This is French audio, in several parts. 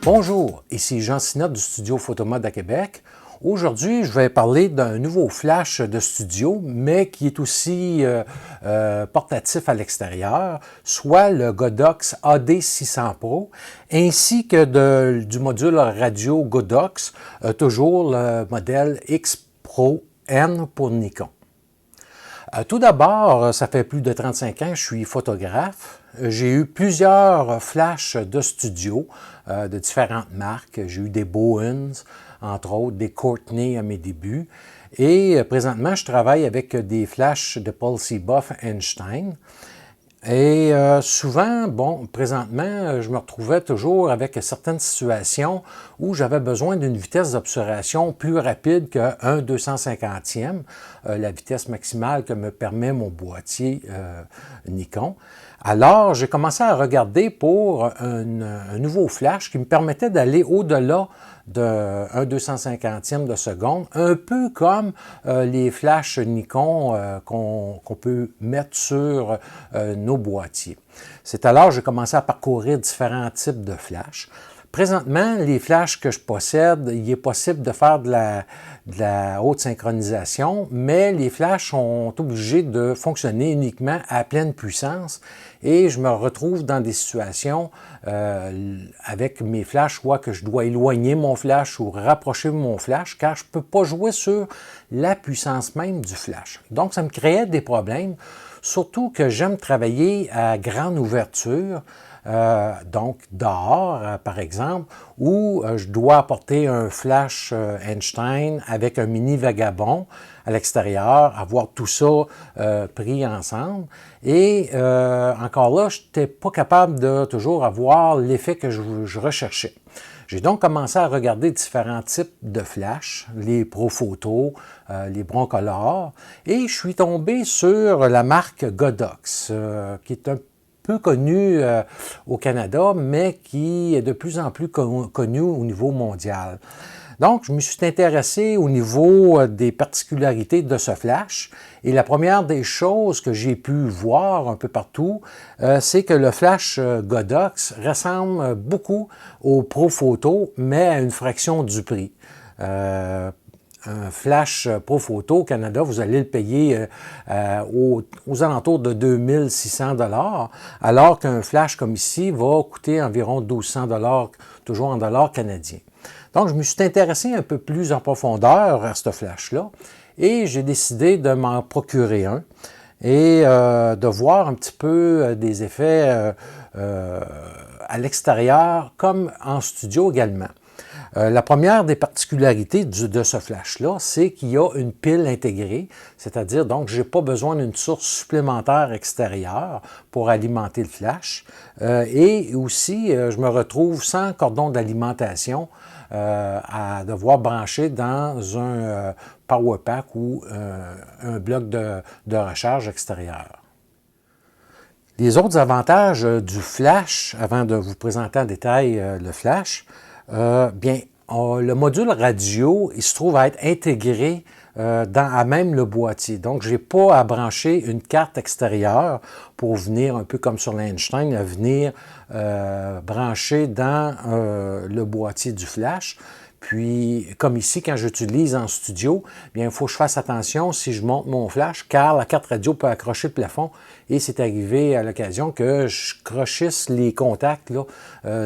Bonjour, ici Jean Sinotte du studio Photomode à Québec. Aujourd'hui, je vais parler d'un nouveau flash de studio, mais qui est aussi portatif à l'extérieur, soit le Godox AD600 Pro, ainsi que du module radio Godox, toujours le modèle X Pro N pour Nikon. Tout d'abord, ça fait plus de 35 ans que je suis photographe. J'ai eu plusieurs flashs de studio de différentes marques. J'ai eu des Bowens, entre autres, des Courtney à mes débuts. Et présentement, je travaille avec des flashs de Policy Buff Einstein. Et souvent, présentement, je me retrouvais toujours avec certaines situations où j'avais besoin d'une vitesse d'obturation plus rapide que 1/250e, la vitesse maximale que me permet mon boîtier Nikon. Alors, j'ai commencé à regarder pour un nouveau flash qui me permettait d'aller au-delà de 1/250e de seconde, un peu comme les flashs Nikon qu'on peut mettre sur nos boîtiers. C'est alors que j'ai commencé à parcourir différents types de flashs. Présentement, les flashs que je possède, il est possible de faire de la haute synchronisation, mais les flashs sont obligés de fonctionner uniquement à pleine puissance et je me retrouve dans des situations avec mes flashs où que je dois éloigner mon flash ou rapprocher mon flash car je ne peux pas jouer sur la puissance même du flash. Donc, ça me créait des problèmes, surtout que j'aime travailler à grande ouverture. Donc dehors, par exemple, où je dois apporter un flash Einstein avec un mini vagabond à l'extérieur, avoir tout ça pris ensemble. Et encore là, je n'étais pas capable de toujours avoir l'effet que je recherchais. J'ai donc commencé à regarder différents types de flash, les Profoto, les Broncolor, et je suis tombé sur la marque Godox, qui est un peu connu au Canada, mais qui est de plus en plus connu au niveau mondial. Donc, je me suis intéressé au niveau des particularités de ce flash. Et la première des choses que j'ai pu voir un peu partout, c'est que le flash Godox ressemble beaucoup au Profoto, mais à une fraction du prix. Un flash Profoto au Canada, vous allez le payer aux alentours de 2600 $, alors qu'un flash comme ici va coûter environ 1200 $, toujours en dollars canadiens. Donc, je me suis intéressé un peu plus en profondeur à ce flash-là et j'ai décidé de m'en procurer un et de voir un petit peu des effets à l'extérieur comme en studio également. La première des particularités de ce flash-là, c'est qu'il y a une pile intégrée, c'est-à-dire donc je n'ai pas besoin d'une source supplémentaire extérieure pour alimenter le flash. Et aussi, je me retrouve sans cordon d'alimentation à devoir brancher dans un power pack ou un bloc de recharge extérieur. Les autres avantages du flash, avant de vous présenter en détail le flash, le module radio, il se trouve à être intégré à même le boîtier. Donc, je n'ai pas à brancher une carte extérieure pour venir, un peu comme sur l'Einstein, à venir brancher dans le boîtier du flash. Puis, comme ici, quand j'utilise en studio, bien, il faut que je fasse attention si je monte mon flash, car la carte radio peut accrocher le plafond. Et c'est arrivé à l'occasion que je crochisse les contacts là,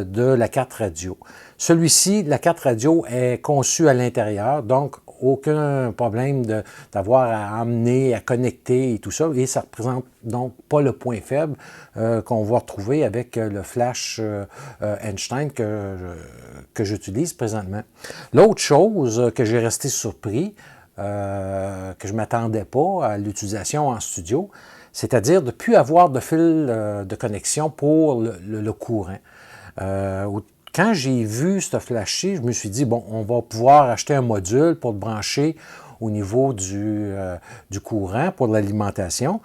de la carte radio. Celui-ci, la carte radio est conçue à l'intérieur, donc aucun problème d'avoir à emmener, à connecter et tout ça. Et ça ne représente donc pas le point faible qu'on va retrouver avec le flash Einstein que j'utilise présentement. L'autre chose que j'ai resté surpris, que je ne m'attendais pas à l'utilisation en studio, c'est-à-dire de ne plus avoir de fil de connexion pour le courant. quand j'ai vu ce flash-ci, je me suis dit, bon, on va pouvoir acheter un module pour le brancher au niveau du courant pour l'alimentation.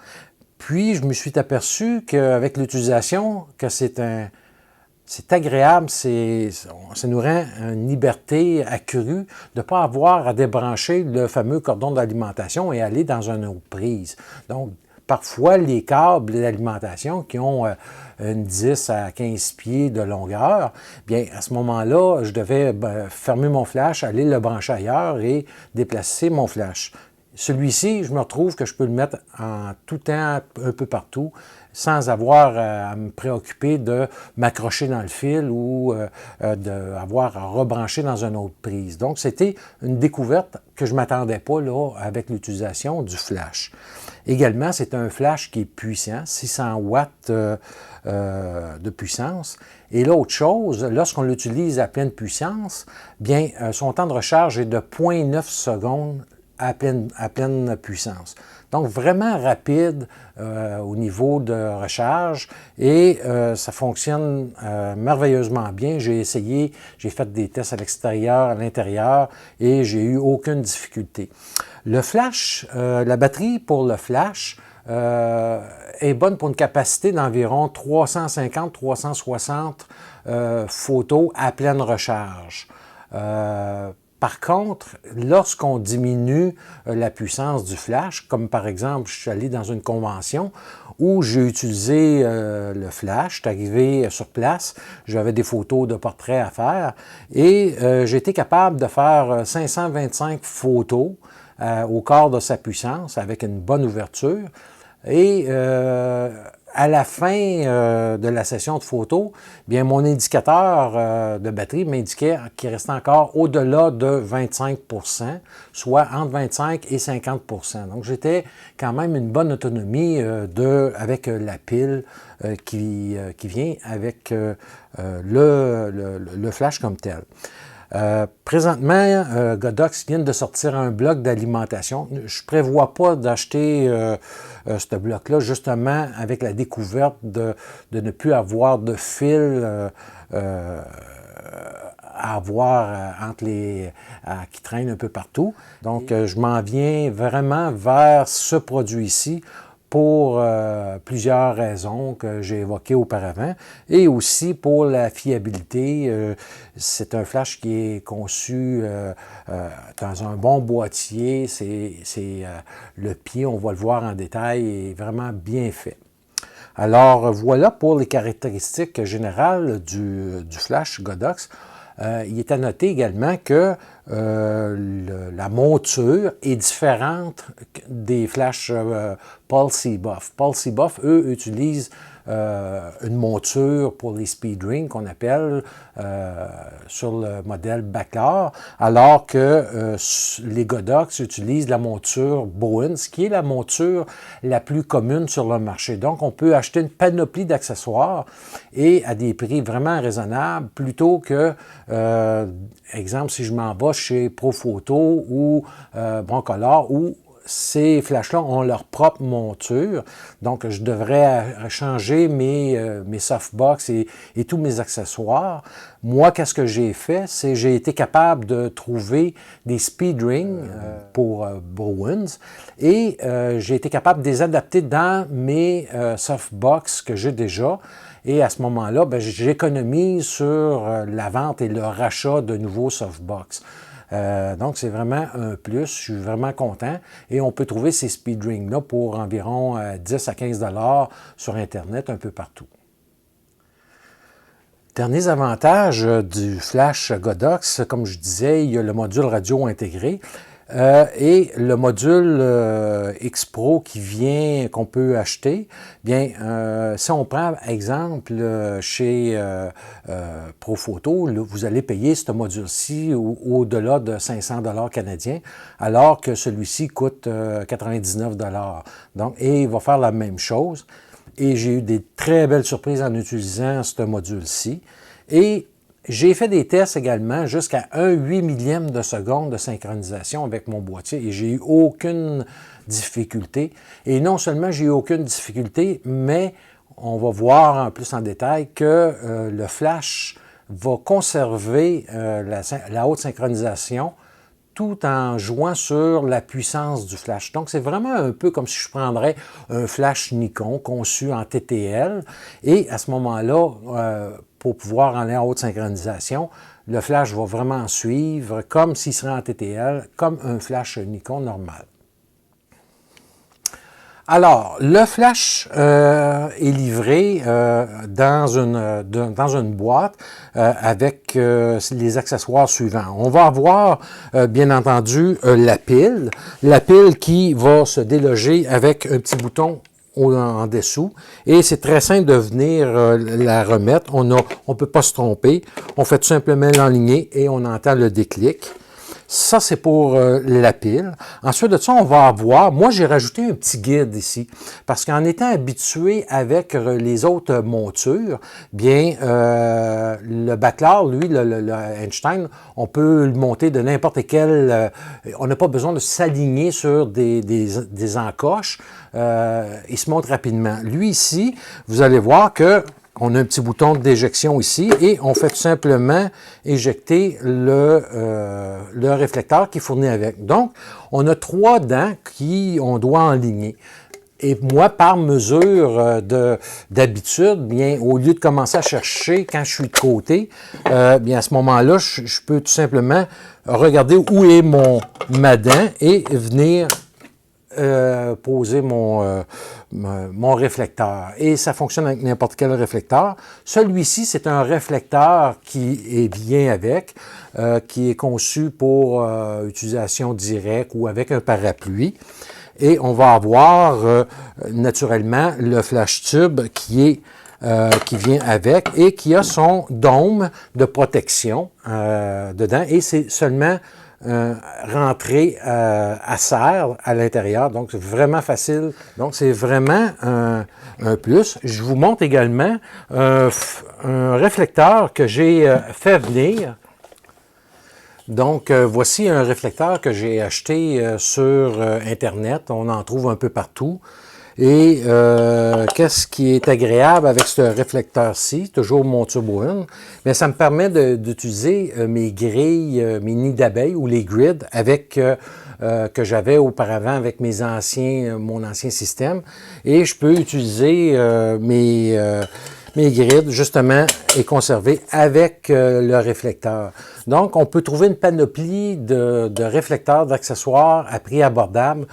Puis, je me suis aperçu qu'avec l'utilisation, que c'est agréable, ça nous rend une liberté accrue de ne pas avoir à débrancher le fameux cordon d'alimentation et aller dans une autre prise. Donc, parfois, les câbles d'alimentation qui ont une 10 à 15 pieds de longueur, bien, à ce moment-là, je devais fermer mon flash, aller le brancher ailleurs et déplacer mon flash. Celui-ci, je me retrouve que je peux le mettre en tout temps, un peu partout, sans avoir à me préoccuper de m'accrocher dans le fil ou d'avoir à rebrancher dans une autre prise. Donc, c'était une découverte que je ne m'attendais pas là, avec l'utilisation du flash. Également, c'est un flash qui est puissant, 600 watts de puissance. Et l'autre chose, lorsqu'on l'utilise à pleine puissance, bien, son temps de recharge est de 0,9 secondes à pleine puissance. Donc, vraiment rapide au niveau de recharge et ça fonctionne merveilleusement bien. J'ai essayé, j'ai fait des tests à l'extérieur, à l'intérieur et j'ai eu aucune difficulté. Le flash, la batterie pour le flash est bonne pour une capacité d'environ 350-360 photos à pleine recharge. Par contre, lorsqu'on diminue la puissance du flash, comme par exemple, je suis allé dans une convention où j'ai utilisé le flash, je suis arrivé sur place, j'avais des photos de portraits à faire et j'ai été capable de faire 525 photos au quart de sa puissance avec une bonne ouverture. Et à la fin de la session de photos, bien mon indicateur de batterie m'indiquait qu'il restait encore au-delà de 25 %, soit entre 25 et 50 %. Donc, j'étais quand même une bonne autonomie avec la pile qui vient avec le flash comme tel. Présentement, Godox vient de sortir un bloc d'alimentation. Je ne prévois pas d'acheter ce bloc-là, justement avec la découverte de ne plus avoir de fil à avoir qui traîne un peu partout. Donc, je m'en viens vraiment vers ce produit-ci pour plusieurs raisons que j'ai évoquées auparavant et aussi pour la fiabilité. C'est un flash qui est conçu dans un bon boîtier. Le pied, on va le voir en détail, est vraiment bien fait. Alors voilà pour les caractéristiques générales du flash Godox. Il est à noter également que la monture est différente des flashs Paul C-Buff. Paul C-Buff, eux, utilisent une monture pour les speed rings qu'on appelle sur le modèle Baclar, alors que les Godox utilisent la monture Bowens, qui est la monture la plus commune sur le marché. Donc, on peut acheter une panoplie d'accessoires et à des prix vraiment raisonnables, plutôt que, exemple, si je m'en vais chez Profoto ou Broncolor, où ces flashs-là ont leur propre monture. Donc, je devrais changer mes softbox et tous mes accessoires. Moi, qu'est-ce que j'ai fait? C'est j'ai été capable de trouver des speed rings pour Bowens et j'ai été capable de les adapter dans mes softbox que j'ai déjà. Et à ce moment-là, j'économise sur la vente et le rachat de nouveaux softbox. Donc, c'est vraiment un plus. Je suis vraiment content. Et on peut trouver ces speed rings-là pour environ 10 à 15 $ sur Internet, un peu partout. Dernier avantage du flash Godox, comme je disais, il y a le module radio intégré. Et le module X-Pro qu'on peut acheter, bien, si on prend exemple chez Profoto, vous allez payer ce module-ci au-delà de 500 $ canadiens, alors que celui-ci coûte 99 $. Donc, et il va faire la même chose. Et j'ai eu des très belles surprises en utilisant ce module-ci. Et j'ai fait des tests également jusqu'à 1/8 millième de seconde de synchronisation avec mon boîtier et j'ai eu aucune difficulté. Et non seulement j'ai eu aucune difficulté, mais on va voir en plus en détail que le flash va conserver la haute synchronisation tout en jouant sur la puissance du flash. Donc, c'est vraiment un peu comme si je prendrais un flash Nikon conçu en TTL et à ce moment-là, pour pouvoir aller en haute synchronisation, le flash va vraiment suivre comme s'il serait en TTL, comme un flash Nikon normal. Alors, le flash est livré dans une boîte avec les accessoires suivants. On va avoir, bien entendu, la pile qui va se déloger avec un petit bouton en dessous. Et c'est très simple de venir la remettre. On peut pas se tromper. On fait tout simplement l'enligner et on entend le déclic. Ça, c'est pour la pile. Ensuite de ça, on va avoir... Moi, j'ai rajouté un petit guide ici. Parce qu'en étant habitué avec les autres montures, bien, le Baclar, lui, le Einstein, on peut le monter de n'importe quel... on n'a pas besoin de s'aligner sur des encoches. Il se monte rapidement. Lui, ici, vous allez voir que on a un petit bouton d'éjection ici et on fait tout simplement éjecter le réflecteur qui est fourni avec. Donc, on a 3 dents on doit enligner. Et moi, par mesure d'habitude, bien, au lieu de commencer à chercher quand je suis de côté, bien, à ce moment-là, je peux tout simplement regarder où est ma dent et venir poser mon réflecteur. Et ça fonctionne avec n'importe quel réflecteur. Celui-ci, c'est un réflecteur qui vient avec, qui est conçu pour utilisation directe ou avec un parapluie. Et on va avoir naturellement le flash tube qui vient avec et qui a son dôme de protection dedans. Et c'est seulement rentrée à serre à l'intérieur. Donc, c'est vraiment facile. Donc, c'est vraiment un plus. Je vous montre également un réflecteur que j'ai fait venir. Donc, voici un réflecteur que j'ai acheté sur Internet. On en trouve un peu partout. Et qu'est-ce qui est agréable avec ce réflecteur-ci, toujours mon Turbo 1, bien, ça me permet d'utiliser mes grilles, mes nids d'abeilles ou les grids avec que j'avais auparavant avec mon ancien système. Et je peux utiliser mes grids, justement, et conserver avec le réflecteur. Donc, on peut trouver une panoplie de réflecteurs, d'accessoires à prix abordable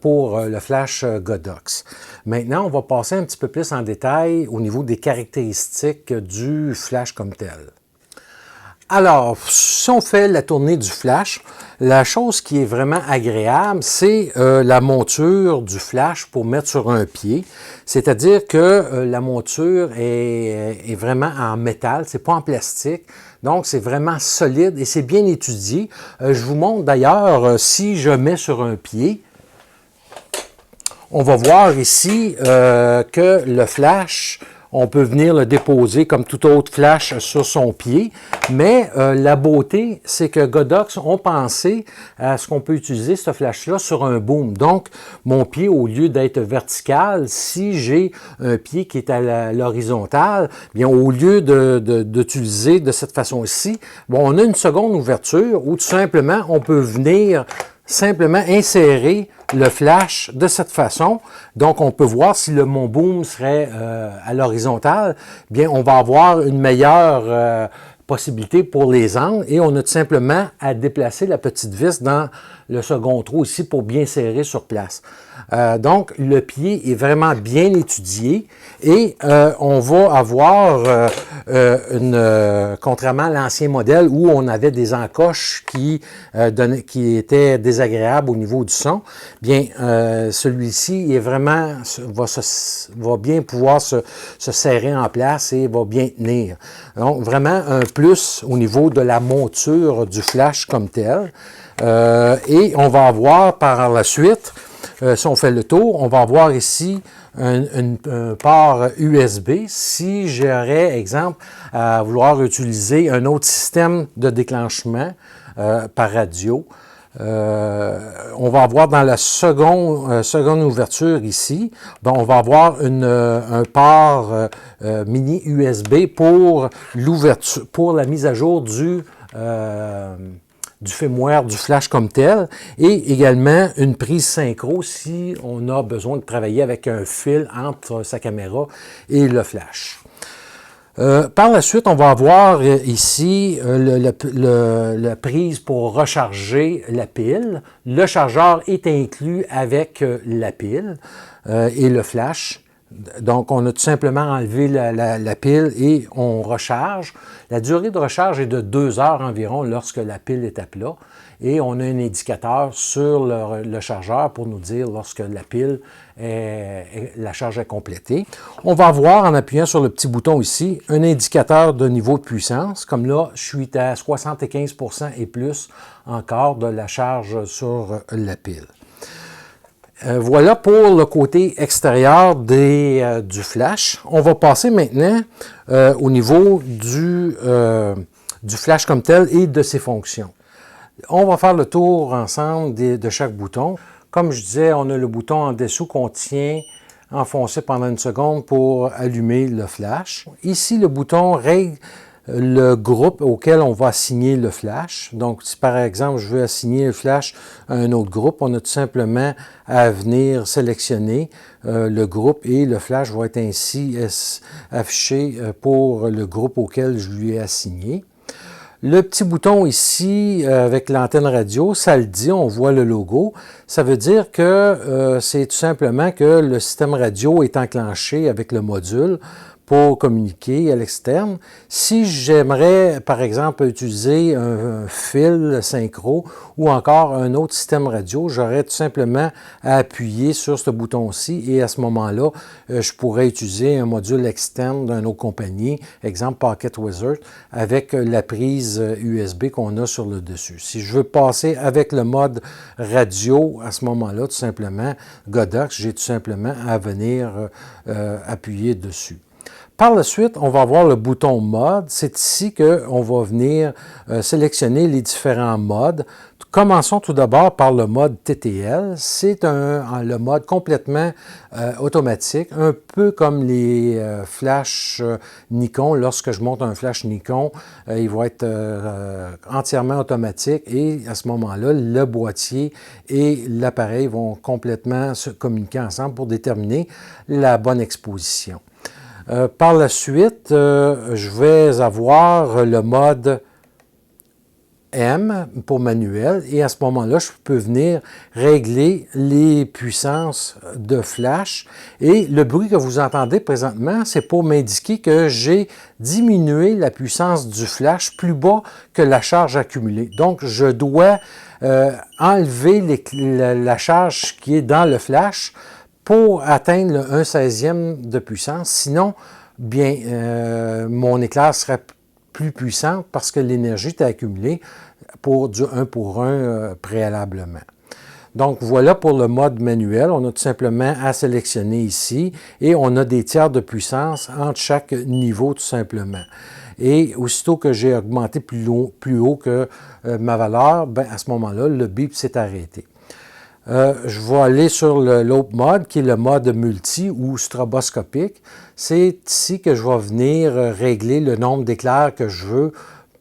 pour le flash Godox. Maintenant, on va passer un petit peu plus en détail au niveau des caractéristiques du flash comme tel. Alors, si on fait la tournée du flash, la chose qui est vraiment agréable, c'est la monture du flash pour mettre sur un pied. C'est-à-dire que la monture est vraiment en métal, c'est pas en plastique. Donc, c'est vraiment solide et c'est bien étudié. Je vous montre d'ailleurs, si je mets sur un pied, on va voir ici que le flash, on peut venir le déposer comme tout autre flash sur son pied, mais la beauté, c'est que Godox ont pensé à ce qu'on peut utiliser ce flash-là sur un boom. Donc, mon pied, au lieu d'être vertical, si j'ai un pied qui est à l'horizontale, bien au lieu d'utiliser de cette façon-ci, bon, on a une seconde ouverture où tout simplement, on peut venir simplement insérer le flash de cette façon. Donc, on peut voir si mon boom serait à l'horizontale, bien, on va avoir une meilleure possibilité pour les angles et on a tout simplement à déplacer la petite vis dans le second trou ici pour bien serrer sur place. Donc, le pied est vraiment bien étudié et on va avoir, contrairement à l'ancien modèle où on avait des encoches qui étaient désagréables au niveau du son, bien, celui-ci est vraiment, va bien pouvoir se serrer en place et va bien tenir. Donc, vraiment un plus au niveau de la monture du flash comme tel. Et on va avoir par la suite, si on fait le tour, on va avoir ici un port USB. Si j'aurais, exemple, à vouloir utiliser un autre système de déclenchement par radio, On va avoir dans la seconde ouverture ici, ben, on va avoir un port mini USB pour l'ouverture, pour la mise à jour du firmware du flash comme tel, et également une prise synchro si on a besoin de travailler avec un fil entre sa caméra et le flash. Par la suite, on va avoir ici la prise pour recharger la pile. Le chargeur est inclus avec la pile et le flash. Donc, on a tout simplement enlevé la pile et on recharge. La durée de recharge est de 2 heures environ lorsque la pile est à plat. Et on a un indicateur sur le chargeur pour nous dire lorsque la charge est complétée. On va avoir, en appuyant sur le petit bouton ici, un indicateur de niveau de puissance. Comme là, je suis à 75% et plus encore de la charge sur la pile. Voilà pour le côté extérieur du flash. On va passer maintenant au niveau du flash comme tel et de ses fonctions. On va faire le tour ensemble de chaque bouton. Comme je disais, on a le bouton en dessous qu'on tient enfoncé pendant une seconde pour allumer le flash. Ici, le bouton règle le groupe auquel on va assigner le flash. Donc, si par exemple, je veux assigner le flash à un autre groupe, on a tout simplement à venir sélectionner le groupe et le flash va être ainsi affiché pour le groupe auquel je lui ai assigné. Le petit bouton ici avec l'antenne radio, ça le dit, on voit le logo. Ça veut dire que c'est tout simplement que le système radio est enclenché avec le module pour communiquer à l'externe. Si j'aimerais, par exemple, utiliser un fil synchro ou encore un autre système radio, j'aurais tout simplement à appuyer sur ce bouton-ci et à ce moment-là, je pourrais utiliser un module externe d'une autre compagnie, exemple Pocket Wizard, avec la prise USB qu'on a sur le dessus. Si je veux passer avec le mode radio, à ce moment-là, tout simplement, Godox, j'ai tout simplement à venir appuyer dessus. Par la suite, on va avoir le bouton mode. C'est ici qu'on va venir sélectionner les différents modes. Commençons tout d'abord par le mode TTL. C'est le mode complètement automatique, un peu comme les flashs Nikon. Lorsque je monte un flash Nikon, il va être entièrement automatique et à ce moment-là, le boîtier et l'appareil vont complètement se communiquer ensemble pour déterminer la bonne exposition. Par la suite, je vais avoir le mode M pour manuel et à ce moment-là, je peux venir régler les puissances de flash et le bruit que vous entendez présentement, c'est pour m'indiquer que j'ai diminué la puissance du flash plus bas que la charge accumulée. Donc, je dois enlever la charge qui est dans le flash pour atteindre le 1/16e de puissance. Sinon, bien, mon éclair serait plus puissante parce que l'énergie est accumulée pour du 1 pour 1 préalablement. Donc, voilà pour le mode manuel. On a tout simplement à sélectionner ici et on a des tiers de puissance entre chaque niveau tout simplement. Et aussitôt que j'ai augmenté plus haut que ma valeur, ben, à ce moment-là, le bip s'est arrêté. Je vais aller sur l'autre mode qui est le mode multi ou stroboscopique. C'est ici que je vais venir régler le nombre d'éclairs que je veux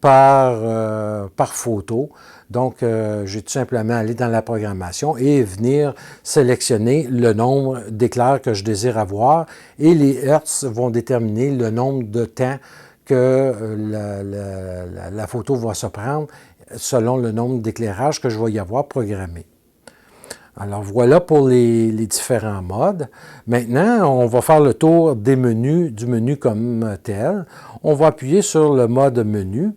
par photo. Donc, j'ai tout simplement aller dans la programmation et venir sélectionner le nombre d'éclairs que je désire avoir et les hertz vont déterminer le nombre de temps que la photo va se prendre selon le nombre d'éclairages que je vais y avoir programmé. Alors voilà pour les différents modes. Maintenant, on va faire le tour des menus, du menu comme tel. On va appuyer sur le mode menu.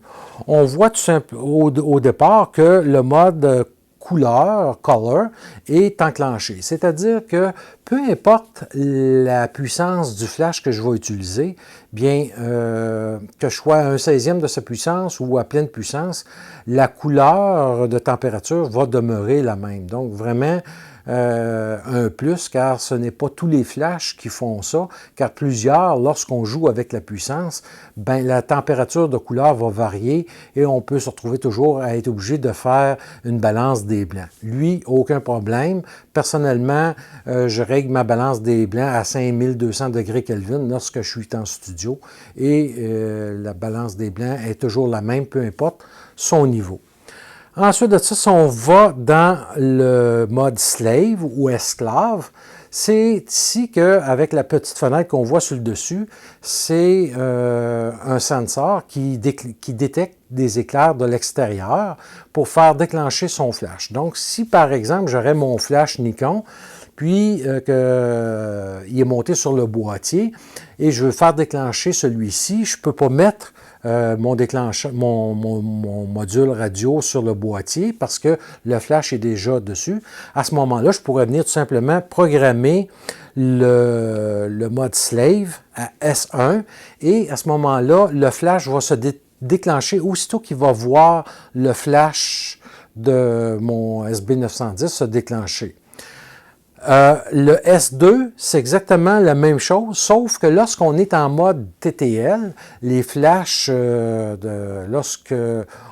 On voit tout simplement au départ que le mode couleur, color, est enclenché. C'est-à-dire que peu importe la puissance du flash que je vais utiliser, bien que je sois à 1/16e de sa puissance ou à pleine puissance, la couleur de température va demeurer la même. Donc vraiment, un plus, car ce n'est pas tous les flashs qui font ça, car plusieurs, lorsqu'on joue avec la puissance, ben, la température de couleur va varier et on peut se retrouver toujours à être obligé de faire une balance des blancs. Lui, aucun problème. Personnellement, je règle ma balance des blancs à 5200 degrés Kelvin lorsque je suis en studio et la balance des blancs est toujours la même, peu importe son niveau. Ensuite de ça, si on va dans le mode slave ou esclave, c'est ici qu'avec la petite fenêtre qu'on voit sur le dessus, c'est un sensor qui détecte des éclairs de l'extérieur pour faire déclencher son flash. Donc, si par exemple, j'aurais mon flash Nikon, puis qu'il est monté sur le boîtier et je veux faire déclencher celui-ci, je ne peux pas mettre mon module radio sur le boîtier parce que le flash est déjà dessus. À ce moment-là, je pourrais venir tout simplement programmer le mode slave à S1 et à ce moment-là, le flash va se déclencher aussitôt qu'il va voir le flash de mon SB910 se déclencher. Le S2, c'est exactement la même chose, sauf que lorsqu'on est en mode TTL, les flashs, lorsque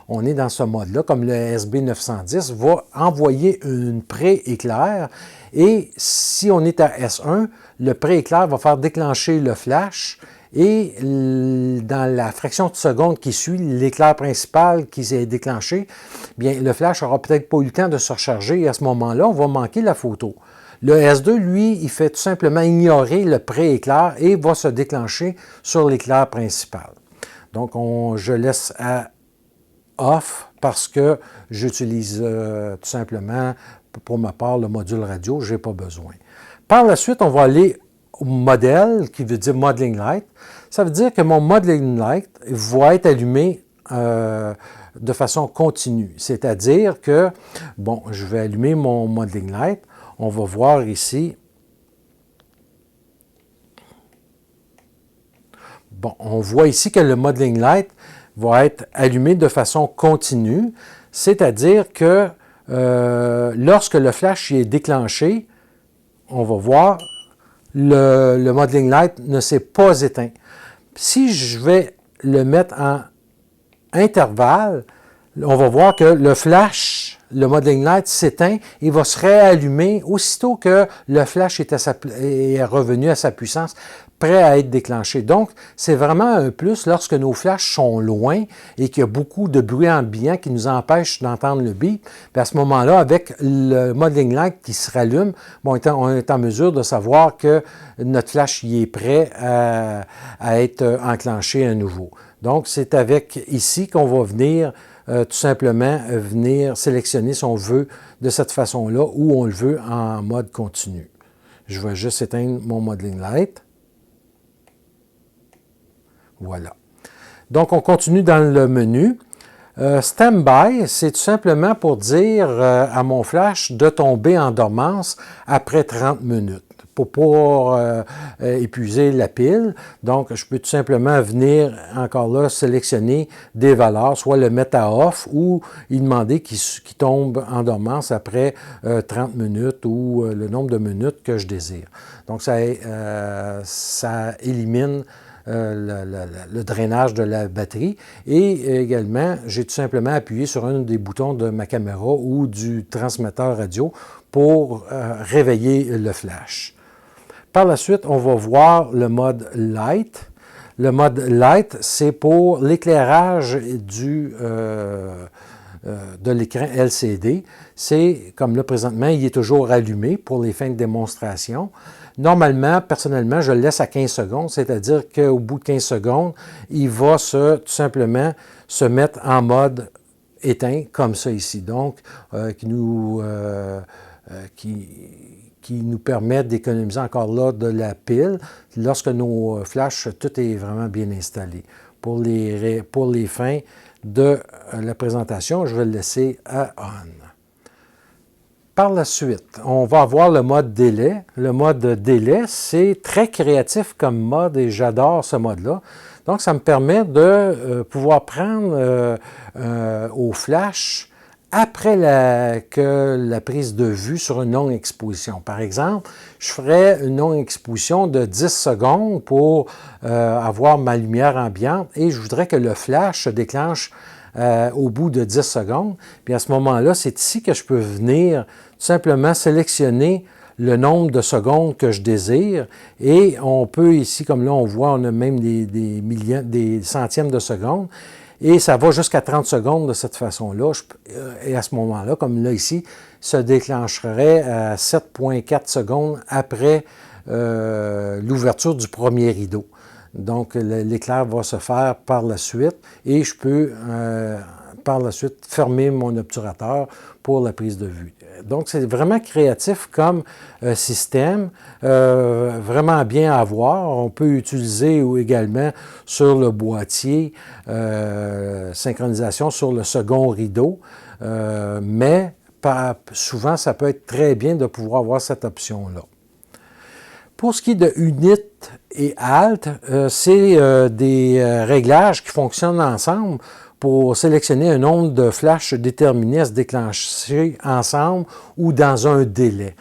on est dans ce mode-là, comme le SB910, va envoyer une pré-éclair. Et si on est à S1, le pré-éclair va faire déclencher le flash. Et dans la fraction de seconde qui suit l'éclair principal qui s'est déclenché, bien, le flash n'aura peut-être pas eu le temps de se recharger et à ce moment-là, on va manquer la photo. Le S2, lui, il fait tout simplement ignorer le pré-éclair et va se déclencher sur l'éclair principal. Donc, je laisse à off parce que j'utilise tout simplement, pour ma part, le module radio, je n'ai pas besoin. Par la suite, on va aller au modèle, qui veut dire modeling light. Ça veut dire que mon modeling light va être allumé de façon continue. C'est-à-dire que, bon, je vais allumer mon modeling light. On va voir ici. Bon, on voit ici que le modeling light va être allumé de façon continue, c'est-à-dire que lorsque le flash est déclenché, on va voir le modeling light ne s'est pas éteint. Si je vais le mettre en intervalle, on va voir que le flash, le modeling light s'éteint et va se réallumer aussitôt que le flash est revenu à sa puissance, prêt à être déclenché. Donc, c'est vraiment un plus lorsque nos flashs sont loin et qu'il y a beaucoup de bruit ambiant qui nous empêche d'entendre le beep. Puis à ce moment-là, avec le modeling light qui se rallume, bon, on est en mesure de savoir que notre flash y est prêt à être enclenché à nouveau. Donc, c'est avec ici qu'on va venir tout simplement venir sélectionner si on veut de cette façon-là ou on le veut en mode continu. Je vais juste éteindre mon modeling light. Voilà. Donc, on continue dans le menu. Standby, c'est tout simplement pour dire à mon flash de tomber en dormance après 30 minutes pour pas épuiser la pile. Donc, je peux tout simplement venir encore là sélectionner des valeurs, soit le mettre à off ou il demander qu'il tombe en dormance après 30 minutes ou le nombre de minutes que je désire. Donc, ça élimine le drainage de la batterie et également, j'ai tout simplement appuyé sur un des boutons de ma caméra ou du transmetteur radio pour réveiller le flash. Par la suite, on va voir le mode Light. Le mode Light, c'est pour l'éclairage de l'écran LCD. C'est, comme là présentement, il est toujours allumé pour les fins de démonstration. Normalement, personnellement, je le laisse à 15 secondes, c'est-à-dire qu'au bout de 15 secondes, il va tout simplement se mettre en mode éteint, comme ça ici. Donc, qui nous permet d'économiser encore là de la pile lorsque nos flashs, tout est vraiment bien installé. Pour les fins de la présentation, je vais le laisser à on. Par la suite, on va avoir le mode délai. Le mode délai, c'est très créatif comme mode et j'adore ce mode-là. Donc, ça me permet de pouvoir prendre au flash après que la prise de vue sur une longue exposition. Par exemple, je ferais une longue exposition de 10 secondes pour avoir ma lumière ambiante et je voudrais que le flash se déclenche au bout de 10 secondes. Puis à ce moment-là, c'est ici que je peux venir tout simplement sélectionner le nombre de secondes que je désire et on peut ici, comme là on voit, on a même des centièmes de secondes et ça va jusqu'à 30 secondes de cette façon-là. Et à ce moment-là, comme là ici, se déclencherait à 7,4 secondes après l'ouverture du premier rideau. Donc, l'éclair va se faire par la suite et je peux par la suite fermer mon obturateur pour la prise de vue. Donc, c'est vraiment créatif comme système, vraiment bien à voir. On peut utiliser également sur le boîtier synchronisation sur le second rideau, mais souvent, ça peut être très bien de pouvoir avoir cette option-là. Pour ce qui est de Unit et Alt, c'est des réglages qui fonctionnent ensemble pour sélectionner un nombre de flashs déterminés à se déclencher ensemble ou dans un délai.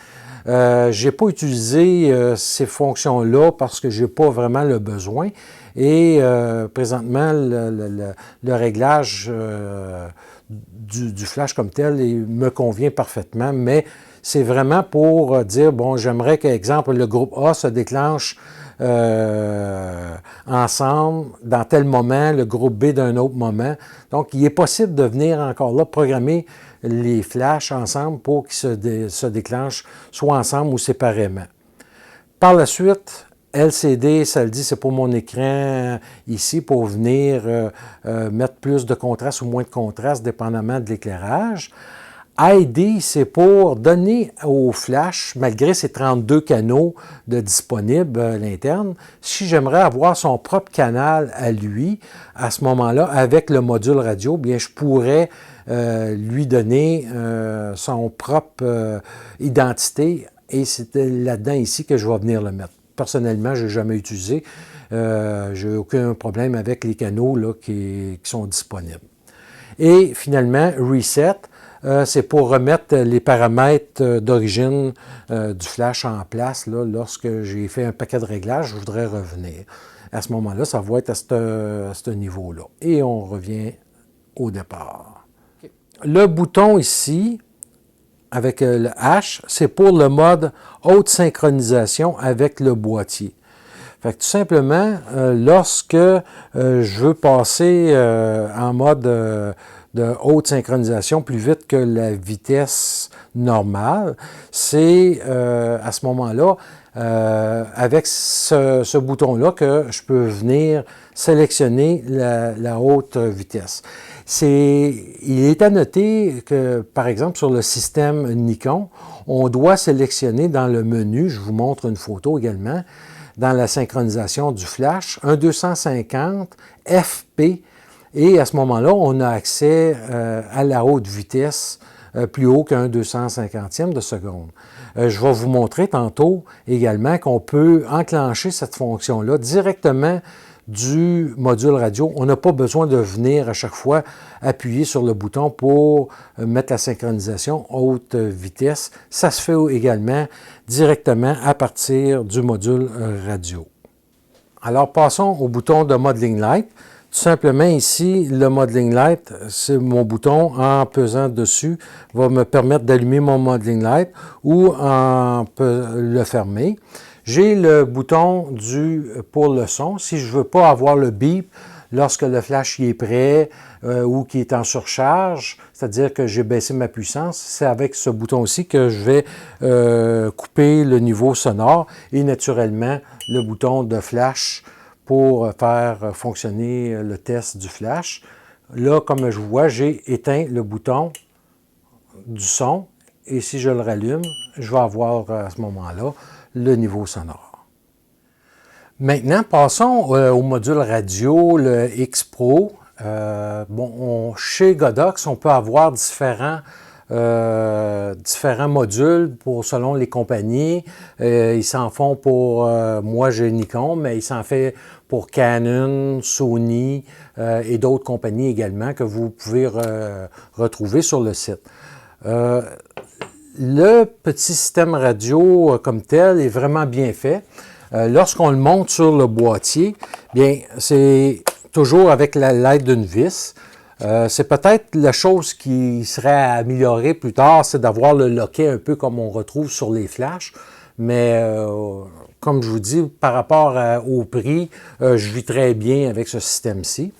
Je n'ai pas utilisé ces fonctions-là parce que je n'ai pas vraiment le besoin et présentement, le réglage du flash comme tel me convient parfaitement, mais c'est vraiment pour dire, bon, j'aimerais qu'exemple, le groupe A se déclenche ensemble dans tel moment, le groupe B d'un autre moment. Donc, il est possible de venir encore là programmer les flashs ensemble pour qu'ils se déclenchent soit ensemble ou séparément. Par la suite, LCD, ça le dit, c'est pour mon écran ici pour venir mettre plus de contraste ou moins de contraste dépendamment de l'éclairage. ID, c'est pour donner au flash, malgré ses 32 canaux de disponibles à l'interne, si j'aimerais avoir son propre canal à lui, à ce moment-là, avec le module radio, bien, je pourrais lui donner son propre identité et c'est là-dedans ici que je vais venir le mettre. Personnellement, je n'ai jamais utilisé. Je n'ai aucun problème avec les canaux là, qui sont disponibles. Et finalement, Reset, c'est pour remettre les paramètres d'origine du flash en place. Là, lorsque j'ai fait un paquet de réglages, je voudrais revenir. À ce moment-là, ça va être à ce niveau-là. Et on revient au départ. Okay. Le bouton ici, avec le H, c'est pour le mode haute synchronisation avec le boîtier. Fait que tout simplement, lorsque je veux passer en mode de haute synchronisation plus vite que la vitesse normale, c'est à ce moment-là, avec ce bouton-là, que je peux venir sélectionner la haute vitesse. Il est à noter que, par exemple, sur le système Nikon, on doit sélectionner dans le menu, je vous montre une photo également, dans la synchronisation du flash, un 250 FP, et à ce moment-là, on a accès à la haute vitesse plus haut qu'un 250e de seconde. Je vais vous montrer tantôt également qu'on peut enclencher cette fonction-là directement du module radio. On n'a pas besoin de venir à chaque fois appuyer sur le bouton pour mettre la synchronisation haute vitesse. Ça se fait également directement à partir du module radio. Alors, passons au bouton de Modeling Light. Tout simplement ici, le Modeling Light, c'est mon bouton, en pesant dessus, va me permettre d'allumer mon Modeling Light ou le fermer. J'ai le bouton pour le son. Si je ne veux pas avoir le bip lorsque le flash y est prêt ou qui est en surcharge, c'est-à-dire que j'ai baissé ma puissance, c'est avec ce bouton aussi que je vais couper le niveau sonore et naturellement le bouton de flash pour faire fonctionner le test du flash. Là, comme je vois, j'ai éteint le bouton du son et si je le rallume, je vais avoir à ce moment-là le niveau sonore. Maintenant, passons au module radio, le X Pro. Chez Godox, on peut avoir différents différents modules selon les compagnies. Ils s'en font pour, moi j'ai Nikon, mais ils s'en font pour Canon, Sony et d'autres compagnies également que vous pouvez retrouver sur le site. Le petit système radio comme tel est vraiment bien fait. Lorsqu'on le monte sur le boîtier, bien, c'est toujours avec l'aide d'une vis. C'est peut-être la chose qui serait à améliorer plus tard, c'est d'avoir le loquet un peu comme on retrouve sur les flashs. Mais comme je vous dis, par rapport au prix, je vis très bien avec ce système-ci.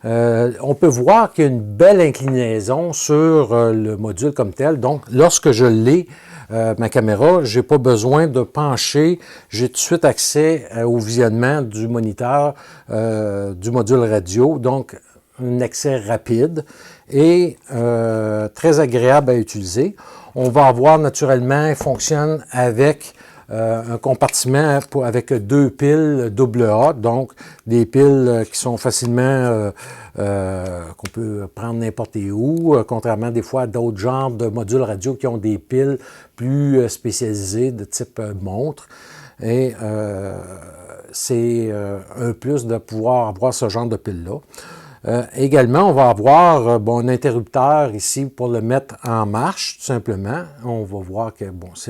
On peut voir qu'il y a une belle inclinaison sur le module comme tel. Donc, lorsque je l'ai, ma caméra, je n'ai pas besoin de pencher. J'ai tout de suite accès au visionnement du moniteur du module radio. Donc, un accès rapide et très agréable à utiliser. On va avoir naturellement, il fonctionne avec un compartiment avec 2 piles AA, donc des piles qui sont facilement, qu'on peut prendre n'importe où, contrairement des fois à d'autres genres de modules radio qui ont des piles plus spécialisées de type montre. Et c'est un plus de pouvoir avoir ce genre de piles-là. Également, on va avoir un interrupteur ici pour le mettre en marche, tout simplement. On va voir que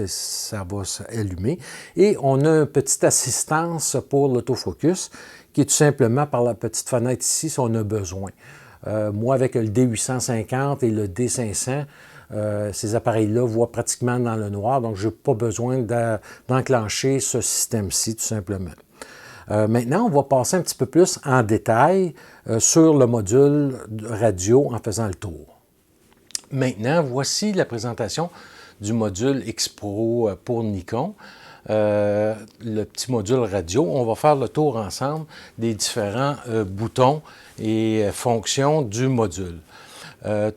ça va s'allumer. Et on a une petite assistance pour l'autofocus, qui est tout simplement par la petite fenêtre ici si on a besoin. Moi, avec le D850 et le D500, ces appareils-là voient pratiquement dans le noir, donc je n'ai pas besoin d'enclencher ce système-ci, tout simplement. Maintenant, on va passer un petit peu plus en détail sur le module radio en faisant le tour. Maintenant, voici la présentation du module X-Pro pour Nikon. Le petit module radio, on va faire le tour ensemble des différents boutons et fonctions du module.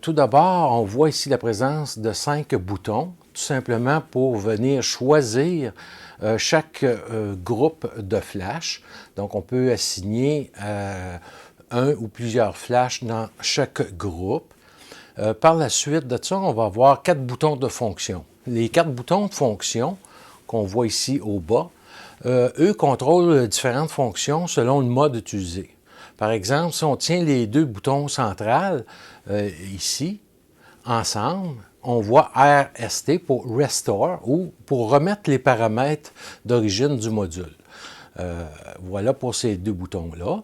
Tout d'abord, on voit ici la présence de 5 boutons, tout simplement pour venir choisir chaque groupe de flash. Donc, on peut assigner un ou plusieurs flashs dans chaque groupe. Par la suite de ça, on va avoir 4 boutons de fonction. Les 4 boutons de fonction qu'on voit ici au bas, eux contrôlent différentes fonctions selon le mode utilisé. Par exemple, si on tient les 2 boutons centrales ici, ensemble, on voit RST pour Restore ou pour remettre les paramètres d'origine du module. Voilà pour ces 2 boutons-là.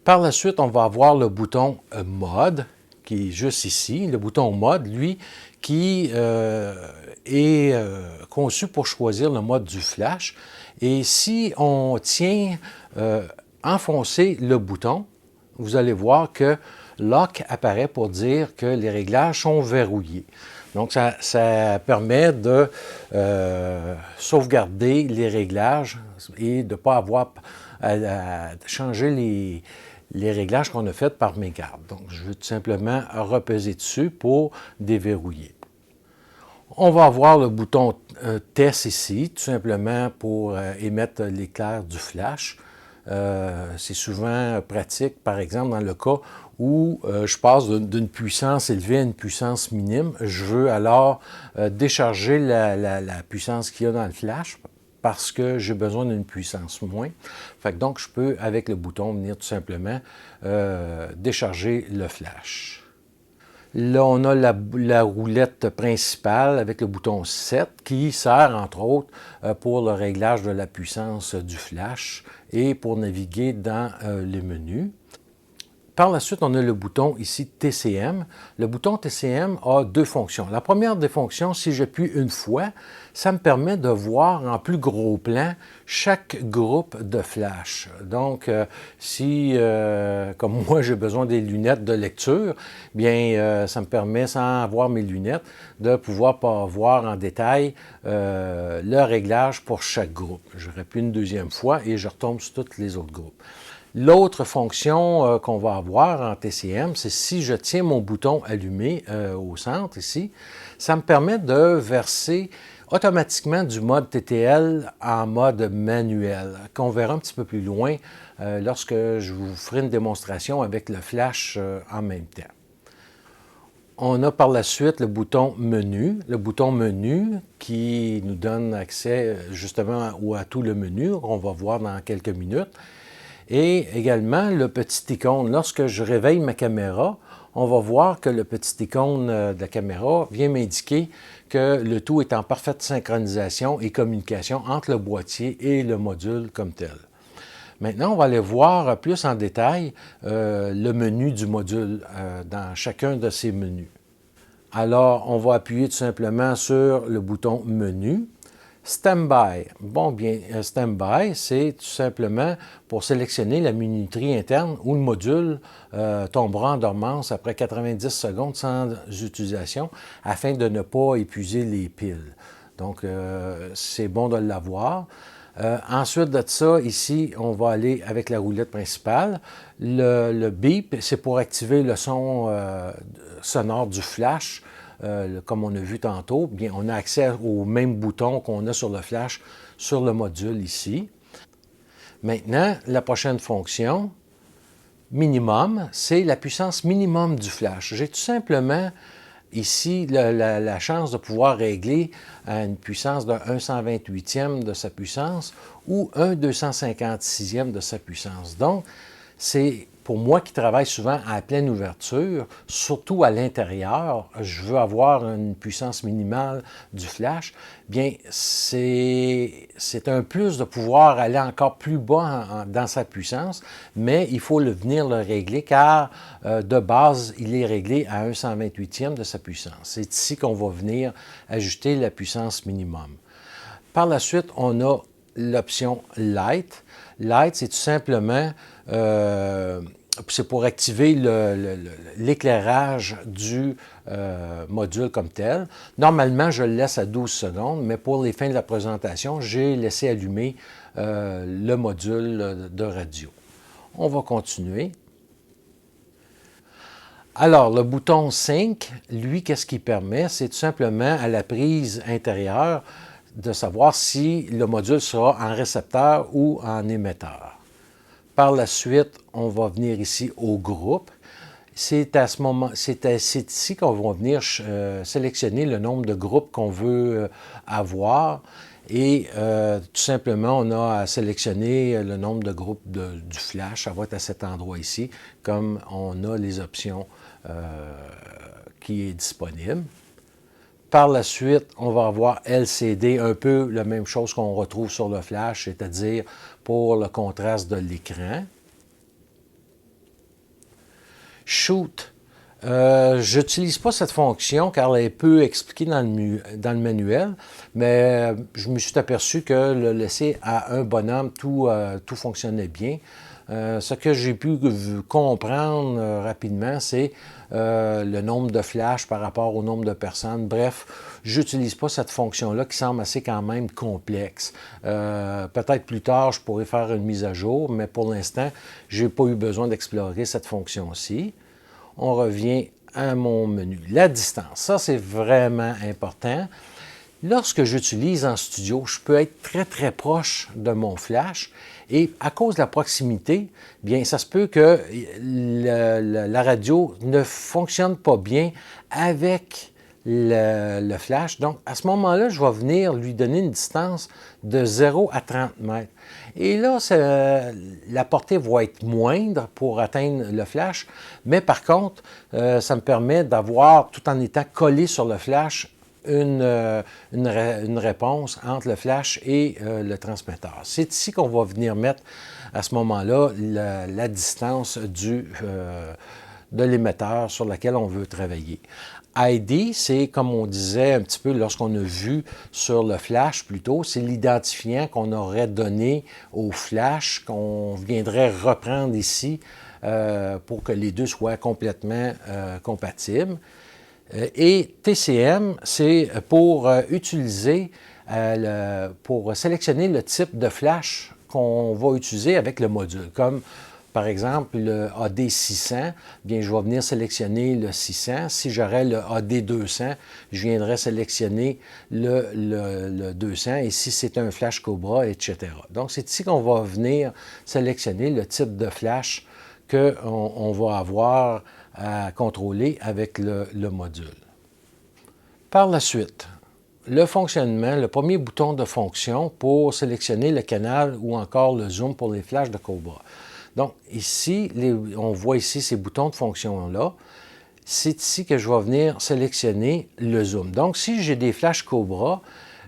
Par la suite, on va avoir le bouton Mode, qui est juste ici. Le bouton Mode, lui, qui est conçu pour choisir le mode du flash. Et si on tient enfoncé le bouton, vous allez voir que Lock apparaît pour dire que les réglages sont verrouillés. Donc, ça permet de sauvegarder les réglages et de ne pas avoir à changer les réglages qu'on a faits par mégarde. Donc, je vais tout simplement repeser dessus pour déverrouiller. On va avoir le bouton Test ici, tout simplement pour émettre l'éclair du flash. C'est souvent pratique, par exemple, dans le cas où je passe d'une puissance élevée à une puissance minime. Je veux alors décharger la puissance qu'il y a dans le flash parce que j'ai besoin d'une puissance moins. Fait que donc, je peux, avec le bouton, venir tout simplement décharger le flash. Là, on a la roulette principale avec le bouton 7 qui sert, entre autres, pour le réglage de la puissance du flash et pour naviguer dans les menus. Par la suite, on a le bouton ici TCM. Le bouton TCM a 2 fonctions. La première des fonctions, si j'appuie une fois, ça me permet de voir en plus gros plan chaque groupe de flash. Donc, si, comme moi, j'ai besoin des lunettes de lecture, bien, ça me permet, sans avoir mes lunettes, de pouvoir voir en détail le réglage pour chaque groupe. Je rappuie une deuxième fois et je retombe sur tous les autres groupes. L'autre fonction qu'on va avoir en TCM, c'est si je tiens mon bouton allumé au centre ici, ça me permet de verser automatiquement du mode TTL en mode manuel, qu'on verra un petit peu plus loin lorsque je vous ferai une démonstration avec le flash en même temps. On a par la suite le bouton Menu. Le bouton Menu qui nous donne accès justement à tout le menu, on va voir dans quelques minutes. Et également le petit icône. Lorsque je réveille ma caméra, on va voir que le petit icône de la caméra vient m'indiquer que le tout est en parfaite synchronisation et communication entre le boîtier et le module comme tel. Maintenant, on va aller voir plus en détail le menu du module dans chacun de ces menus. Alors, on va appuyer tout simplement sur le bouton Menu. Standby. Bon, bien, Standby, c'est tout simplement pour sélectionner la minuterie interne où le module tombera en dormance après 90 secondes sans utilisation afin de ne pas épuiser les piles. Donc, c'est bon de l'avoir. Ensuite de ça, ici, on va aller avec la roulette principale. Le beep, c'est pour activer le son sonore du flash. Comme on a vu tantôt, bien, on a accès au même bouton qu'on a sur le flash sur le module ici. Maintenant, la prochaine fonction, minimum, c'est la puissance minimum du flash. J'ai tout simplement ici la chance de pouvoir régler à une puissance de 1/128e de sa puissance ou 1/256e de sa puissance. Donc, c'est pour moi qui travaille souvent à pleine ouverture, surtout à l'intérieur, je veux avoir une puissance minimale du flash, bien c'est un plus de pouvoir aller encore plus bas dans sa puissance, mais il faut venir le régler car de base, il est réglé à 1/128e de sa puissance. C'est ici qu'on va venir ajuster la puissance minimum. Par la suite, on a l'option Light. Light, c'est tout simplement c'est pour activer l'éclairage du module comme tel. Normalement, je le laisse à 12 secondes, mais pour les fins de la présentation, j'ai laissé allumer le module de radio. On va continuer. Alors, le bouton Sync, lui, qu'est-ce qu'il permet? C'est tout simplement à la prise intérieure de savoir si le module sera en récepteur ou en émetteur. Par la suite, on va venir ici au groupe. C'est ici qu'on va venir sélectionner le nombre de groupes qu'on veut avoir. Et tout simplement, on a à sélectionner le nombre de groupes du flash. Ça va être à cet endroit ici, comme on a les options qui est disponible. Par la suite, on va avoir LCD, un peu la même chose qu'on retrouve sur le flash, c'est-à-dire pour le contraste de l'écran. Shoot. Je n'utilise pas cette fonction car elle est peu expliquée dans le manuel, mais je me suis aperçu que le laisser à un bonhomme, tout fonctionnait bien. Ce que j'ai pu comprendre rapidement, c'est le nombre de flashs par rapport au nombre de personnes. Bref, je n'utilise pas cette fonction-là qui semble assez quand même complexe. Peut-être plus tard, je pourrais faire une mise à jour, mais pour l'instant, je n'ai pas eu besoin d'explorer cette fonction-ci. On revient à mon menu. La distance, ça c'est vraiment important. Lorsque j'utilise en studio, je peux être très très proche de mon flash et à cause de la proximité, bien ça se peut que la radio ne fonctionne pas bien avec le flash. Donc, à ce moment-là, je vais venir lui donner une distance de 0 à 30 mètres. Et là, la portée va être moindre pour atteindre le flash, mais par contre, ça me permet d'avoir, tout en étant collé sur le flash, une réponse entre le flash et le transmetteur. C'est ici qu'on va venir mettre, à ce moment-là, la distance de l'émetteur sur laquelle on veut travailler. ID, c'est comme on disait un petit peu lorsqu'on a vu sur le flash plus tôt, c'est l'identifiant qu'on aurait donné au flash, qu'on viendrait reprendre ici pour que les deux soient complètement compatibles. Et TCM, c'est pour utiliser, pour sélectionner le type de flash qu'on va utiliser avec le module, comme par exemple, le AD600, bien, je vais venir sélectionner le 600. Si j'aurais le AD200, je viendrais sélectionner le 200. Et si c'est un flash Cobra, etc. Donc, c'est ici qu'on va venir sélectionner le type de flash qu'on va avoir à contrôler avec le module. Par la suite, le fonctionnement, le premier bouton de fonction pour sélectionner le canal ou encore le zoom pour les flashs de Cobra. Donc ici, on voit ici ces boutons de fonction-là. C'est ici que je vais venir sélectionner le zoom. Donc si j'ai des flashs Cobra,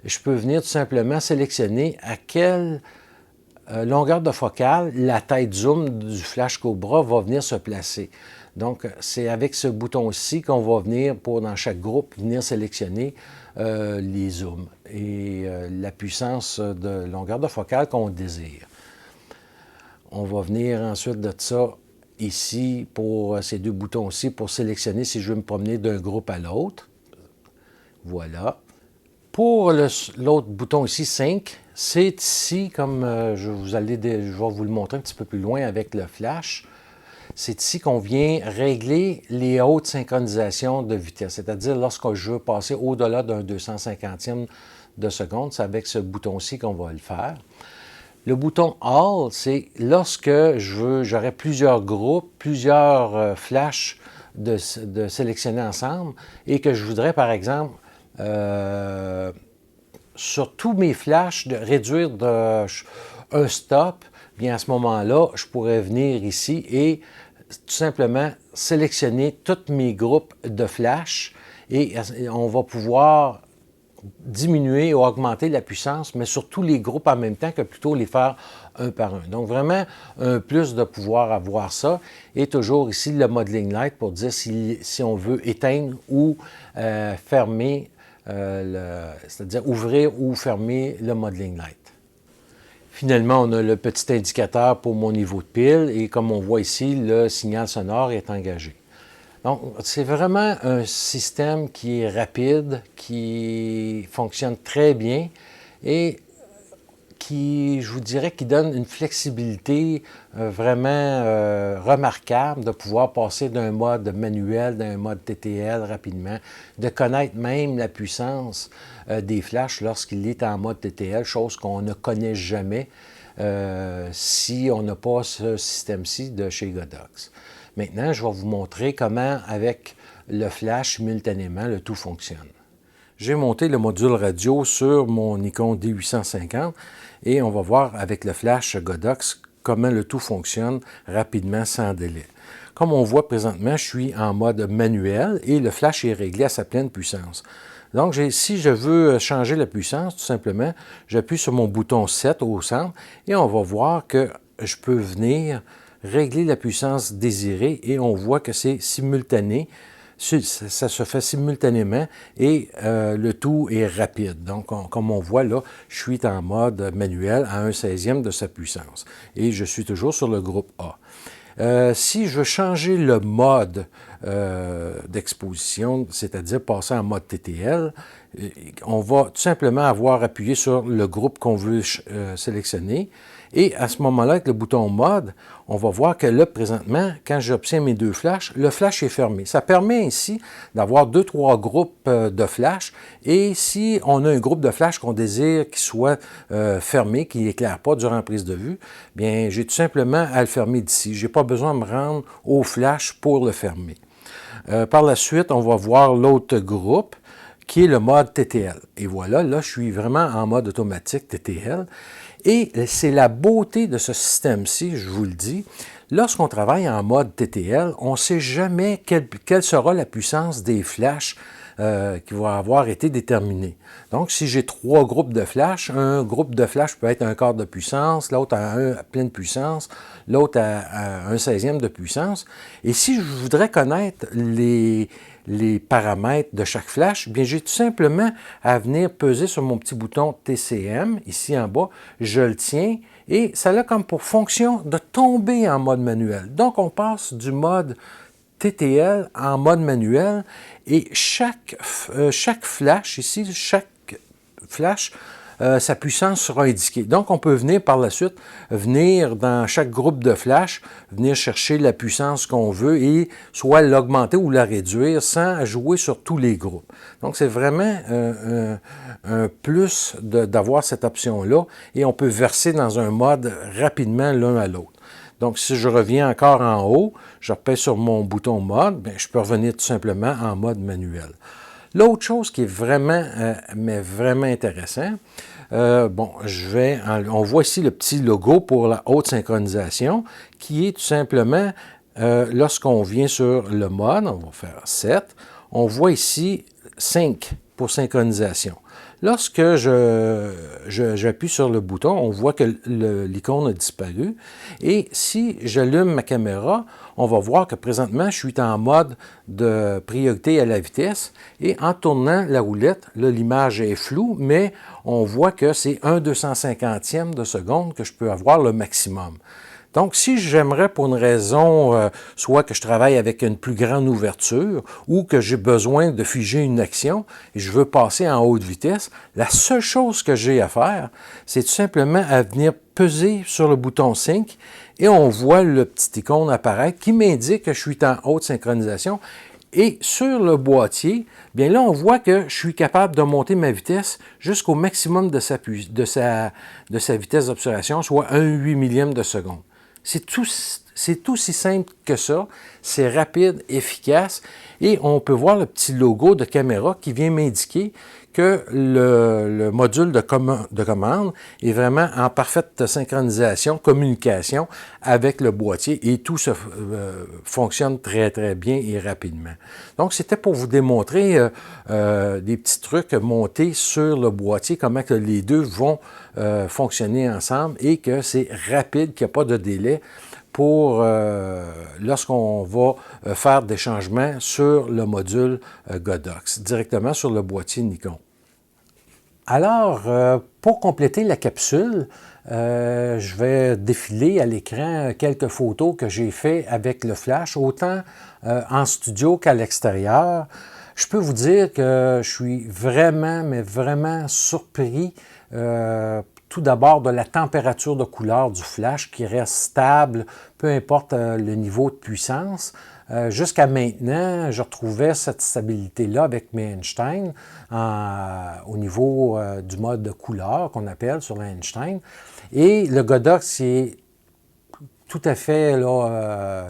je peux venir tout simplement sélectionner à quelle longueur de focale la tête zoom du flash Cobra va venir se placer. Donc, c'est avec ce bouton-ci qu'on va venir, dans chaque groupe, venir sélectionner les zooms et la puissance de longueur de focale qu'on désire. On va venir ensuite de ça, ici, pour ces deux boutons-ci, pour sélectionner si je veux me promener d'un groupe à l'autre. Voilà. Pour l'autre bouton ici, Sync, c'est ici, comme je vais vous le montrer un petit peu plus loin avec le flash, c'est ici qu'on vient régler les hautes synchronisations de vitesse. C'est-à-dire, lorsque je veux passer au-delà d'un 250e de seconde, c'est avec ce bouton-ci qu'on va le faire. Le bouton All, c'est lorsque j'aurai plusieurs groupes, plusieurs flashs de sélectionner ensemble et que je voudrais, par exemple, sur tous mes flashs, de réduire un stop, bien à ce moment-là, je pourrais venir ici et tout simplement sélectionner tous mes groupes de flash et on va pouvoir diminuer ou augmenter la puissance, mais sur tous les groupes en même temps que plutôt les faire un par un. Donc vraiment, un plus de pouvoir avoir ça. Et toujours ici, le modeling light pour dire si on veut éteindre ou fermer, c'est-à-dire ouvrir ou fermer le modeling light. Finalement, on a le petit indicateur pour mon niveau de pile et comme on voit ici, le signal sonore est engagé. Donc, c'est vraiment un système qui est rapide, qui fonctionne très bien et qui, je vous dirais, qui donne une flexibilité vraiment remarquable de pouvoir passer d'un mode manuel, d'un mode TTL rapidement, de connaître même la puissance des flashs lorsqu'il est en mode TTL, chose qu'on ne connaît jamais si on n'a pas ce système-ci de chez Godox. Maintenant, je vais vous montrer comment, avec le flash, simultanément, le tout fonctionne. J'ai monté le module radio sur mon Nikon D850 et on va voir avec le flash Godox comment le tout fonctionne rapidement, sans délai. Comme on voit présentement, je suis en mode manuel et le flash est réglé à sa pleine puissance. Donc, si je veux changer la puissance, tout simplement, j'appuie sur mon bouton 7 au centre et on va voir que je peux venir régler la puissance désirée et on voit que c'est simultané. Ça se fait simultanément et le tout est rapide. Donc, comme on voit là, je suis en mode manuel à 1/16e de sa puissance. Et je suis toujours sur le groupe A. Si je veux changer le mode d'exposition, c'est-à-dire passer en mode TTL, on va tout simplement avoir appuyé sur le groupe qu'on veut sélectionner. Et à ce moment-là, avec le bouton mode, on va voir que là, présentement, quand j'obtiens mes deux flashs, le flash est fermé. Ça permet ainsi d'avoir 2-3 groupes de flash. Et si on a un groupe de flash qu'on désire qu'il soit fermé, qui n'éclaire pas durant la prise de vue, bien, j'ai tout simplement à le fermer d'ici. Je n'ai pas besoin de me rendre au flash pour le fermer. Par la suite, on va voir l'autre groupe, qui est le mode TTL. Et voilà, là, je suis vraiment en mode automatique TTL. Et c'est la beauté de ce système-ci, je vous le dis. Lorsqu'on travaille en mode TTL, on ne sait jamais quelle sera la puissance des flashs qui vont avoir été déterminés. Donc, si j'ai 3 groupes de flash, un groupe de flash peut être un quart de puissance, l'autre à pleine puissance, l'autre à 1/16e de puissance. Et si je voudrais connaître les paramètres de chaque flash, bien j'ai tout simplement à venir peser sur mon petit bouton TCM, ici en bas, je le tiens, et ça a comme pour fonction de tomber en mode manuel. Donc, on passe du mode TTL en mode manuel, et chaque flash, ici, chaque flash, sa puissance sera indiquée. Donc, on peut venir par la suite, venir dans chaque groupe de flash, venir chercher la puissance qu'on veut et soit l'augmenter ou la réduire sans jouer sur tous les groupes. Donc, c'est vraiment un plus d'avoir cette option-là et on peut verser dans un mode rapidement l'un à l'autre. Donc, si je reviens encore en haut, je repèse sur mon bouton mode, bien, je peux revenir tout simplement en mode manuel. L'autre chose qui est vraiment, mais vraiment intéressant, bon, on voit ici le petit logo pour la haute synchronisation, qui est tout simplement, lorsqu'on vient sur le mode, on va faire 7, on voit ici 5 pour synchronisation. Lorsque j'appuie sur le bouton, on voit que l'icône a disparu. Et si j'allume ma caméra, on va voir que présentement, je suis en mode de priorité à la vitesse. Et en tournant la roulette, là, l'image est floue, mais on voit que c'est 1/250e de seconde que je peux avoir le maximum. Donc, si j'aimerais pour une raison, soit que je travaille avec une plus grande ouverture ou que j'ai besoin de figer une action et je veux passer en haute vitesse, la seule chose que j'ai à faire, c'est tout simplement à venir peser sur le bouton Sync et on voit le petit icône apparaître qui m'indique que je suis en haute synchronisation. Et sur le boîtier, bien là, on voit que je suis capable de monter ma vitesse jusqu'au maximum de sa vitesse d'observation, soit 1/8 millième de seconde. C'est aussi simple que ça, c'est rapide, efficace, et on peut voir le petit logo de caméra qui vient m'indiquer que le module de commande est vraiment en parfaite synchronisation, communication avec le boîtier, et tout fonctionne très, très bien et rapidement. Donc, c'était pour vous démontrer des petits trucs montés sur le boîtier, comment que les deux vont fonctionner ensemble et que c'est rapide, qu'il n'y a pas de délai pour lorsqu'on va faire des changements sur le module Godox, directement sur le boîtier Nikon. Alors, pour compléter la capsule, je vais défiler à l'écran quelques photos que j'ai faites avec le flash, autant en studio qu'à l'extérieur. Je peux vous dire que je suis vraiment, mais vraiment surpris tout d'abord de la température de couleur du flash qui reste stable, peu importe le niveau de puissance. Jusqu'à maintenant, je retrouvais cette stabilité-là avec mes Einstein au niveau du mode de couleur qu'on appelle sur l'Einstein. Et le Godox est tout à fait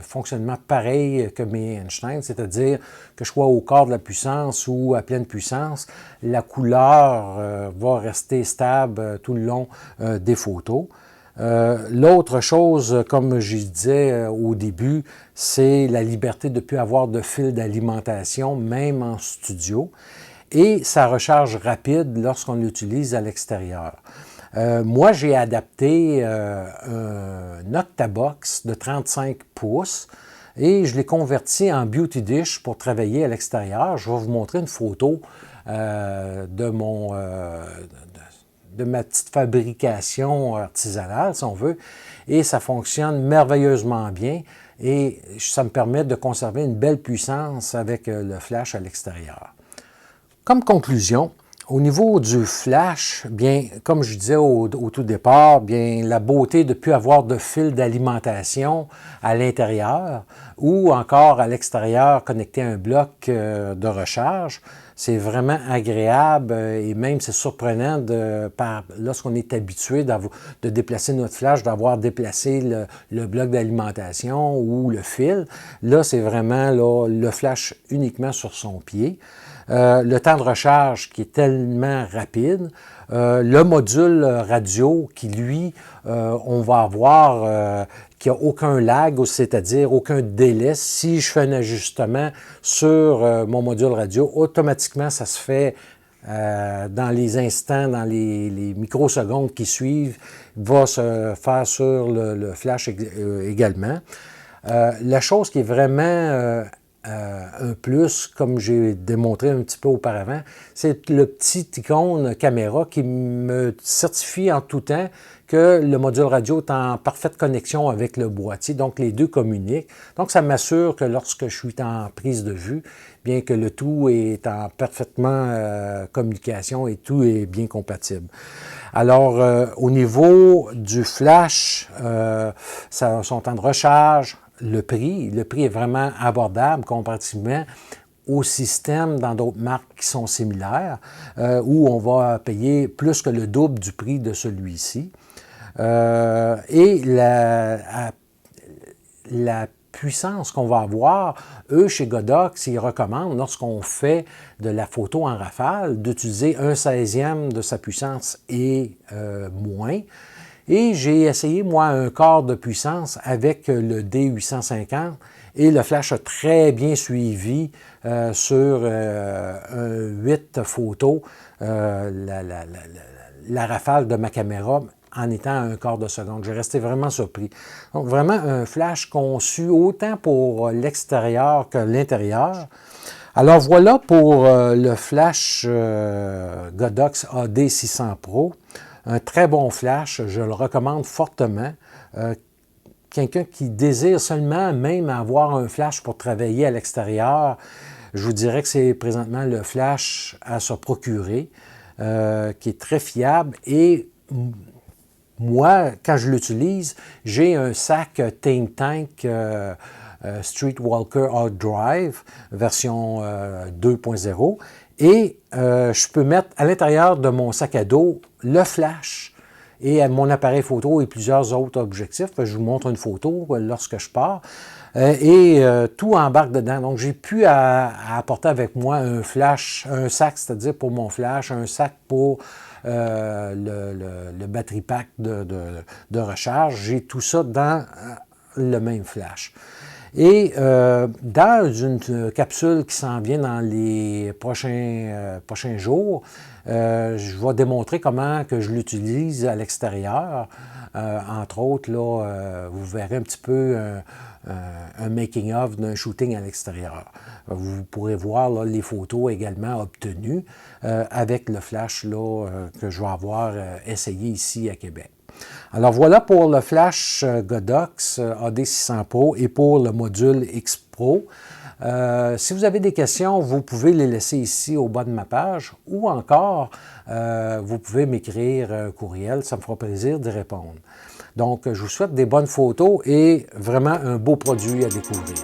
fonctionnement pareil que mes Einstein, c'est-à-dire que je sois au quart de la puissance ou à pleine puissance, la couleur va rester stable tout le long des photos. L'autre chose, comme je disais au début, c'est la liberté de ne plus avoir de fil d'alimentation, même en studio, et sa recharge rapide lorsqu'on l'utilise à l'extérieur. Moi, j'ai adapté un Octabox de 35 pouces et je l'ai converti en Beauty Dish pour travailler à l'extérieur. Je vais vous montrer une photo de ma petite fabrication artisanale, si on veut, et ça fonctionne merveilleusement bien et ça me permet de conserver une belle puissance avec le flash à l'extérieur. Comme conclusion, au niveau du flash, bien, comme je disais au tout départ, bien, la beauté de ne plus avoir de fil d'alimentation à l'intérieur ou encore à l'extérieur connecté à un bloc de recharge, c'est vraiment agréable et même c'est surprenant lorsqu'on est habitué de déplacer notre flash, d'avoir déplacé le bloc d'alimentation ou le fil. Là, c'est vraiment le flash uniquement sur son pied. Le temps de recharge qui est tellement rapide, le module radio qui, lui, on va avoir qui n'a aucun lag, c'est-à-dire aucun délai. Si je fais un ajustement sur mon module radio, automatiquement, ça se fait dans les instants, dans les microsecondes qui suivent, va se faire sur le flash également. La chose qui est vraiment un plus, comme j'ai démontré un petit peu auparavant, c'est le petit icône caméra qui me certifie en tout temps que le module radio est en parfaite connexion avec le boîtier, donc les deux communiquent. Donc ça m'assure que lorsque je suis en prise de vue, bien que le tout est en parfaitement communication et tout est bien compatible. Alors, au niveau du flash, son temps de recharge, le prix est vraiment abordable comparativement au système dans d'autres marques qui sont similaires, où on va payer plus que le double du prix de celui-ci. Et la puissance qu'on va avoir. Eux, chez Godox, ils recommandent, lorsqu'on fait de la photo en rafale, d'utiliser 1/16e de sa puissance et moins. Et j'ai essayé, moi, un quart de puissance avec le D850 et le flash a très bien suivi sur 8 photos la rafale de ma caméra en étant à un quart de seconde. J'ai resté vraiment surpris. Donc, vraiment un flash conçu autant pour l'extérieur que l'intérieur. Alors, voilà pour le flash Godox AD600 Pro. Un très bon flash, je le recommande fortement. Quelqu'un qui désire seulement même avoir un flash pour travailler à l'extérieur, je vous dirais que c'est présentement le flash à se procurer, qui est très fiable. Et moi, quand je l'utilise, j'ai un sac Think Tank Streetwalker Hard Drive, version 2.0. Et je peux mettre à l'intérieur de mon sac à dos le flash et mon appareil photo et plusieurs autres objectifs. Je vous montre une photo lorsque je pars. Tout embarque dedans. Donc, j'ai pu apporter avec moi un flash, un sac, c'est-à-dire pour mon flash, un sac pour le battery pack de recharge. J'ai tout ça dans le même flash. Et dans une capsule qui s'en vient dans les prochains jours, je vais démontrer comment que je l'utilise à l'extérieur. Entre autres, là, vous verrez un petit peu un making-of d'un shooting à l'extérieur. Vous pourrez voir là, les photos également obtenues avec le flash là, que je vais avoir essayé ici à Québec. Alors voilà pour le flash Godox AD600 Pro et pour le module X Pro. Si vous avez des questions, vous pouvez les laisser ici au bas de ma page ou encore, vous pouvez m'écrire un courriel, ça me fera plaisir d'y répondre. Donc, je vous souhaite des bonnes photos et vraiment un beau produit à découvrir.